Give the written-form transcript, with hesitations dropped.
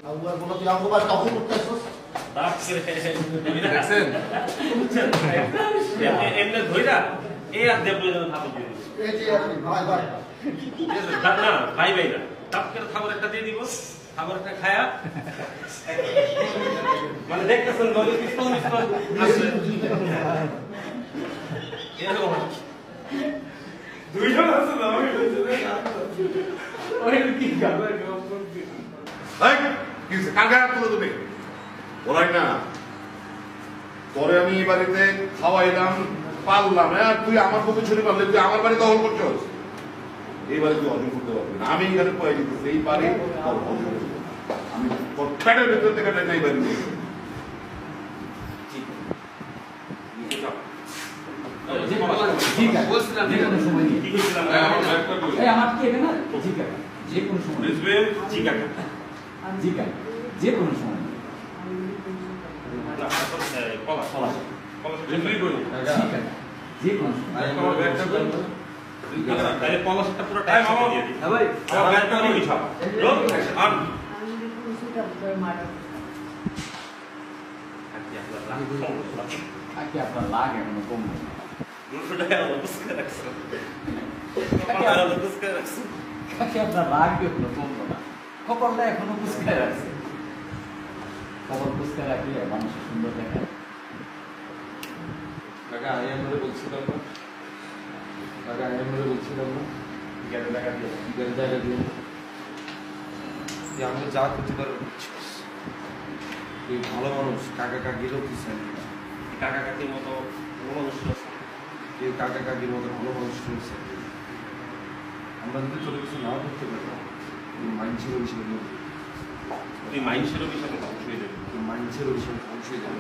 আবার বলো তুই আমাকে বাস কাউকে করতে আসছিস দেখছেন এমনি ধইরা এই আর দেব থাকো দিয়ে এই যে আপনি ভাই ভাই না ভাই ভাই না তাপ করে খাবার একটা দিয়ে দিব খাবার একটা খায়া মানে দেখতেছেন নদী পিস্তল মিস্তল আছে এরকম দুইজন আছে না আমি ওই কি খাবার এই কি কালকে আর তুলো তুমি বলাই না পরে আমি এই বাড়িতে খাওয়াইলাম পারলাম আর তুই আমার পক্ষে ছুটি পারলে তুই আমার বাড়ি দখল করছস এই বাড়ি তুই অর্জন করতে পারবি না আমি এখানে পয়ে দিতেছি এই বাড়ি তোর অর্জন করবো। আমি তোর প্যাটের ভিতর থেকে টেনে এই বাড়ি নিয়ে যাবো। ঠিক আছে বলছিলাম যে কোনো সময় নিয়ে কি কইছিলাম এই আমার কি এটা না ঠিক আছে যে কোনো সময় রিজবে জিকা ঠিক আছে যে কোনো সময় না কলা চলা কলা রিজবে কই ঠিক আছে যে কোনো সময় আমার ব্যাগটা কই তাহলে পলাশটা পুরো টাইম আমার দিয়ে দিই হ্যাঁ ভাই আমার ব্যাগটা নিয়ে বিছাও রোল আর আজকে আপনার লাগ এখনো কম নেই আজকে আপনার লাগ এখনো কমলো না কপালটা এখনো পুস্কায় রাখছে কপাল পুস্কায় রাখলে মানুষের সুন্দর দেখায় কাকা আমি আমরা বলছিলাম না কাকা আমি আমরা বলছিলাম না টিকারের টাকা দিয়ে টিকার জায়গা দিয়ে যে আমরা যা করতে পারবো তুই ভালো মানুষ কাকা কাকিরও কিছু কাকা কাকির মতো মানুষ আছে কেউ কাকা কাকির মতো ভালো মানুষ রয়েছে আমরা যদি চলে কিছু নাও করতে পারবো মানুষের বিষয় তুই মাইন্ডসেরও বিষয়ে ধ্বংস হয়ে যাবে মানুষের বিষয় ধ্বংস হয়ে যাবে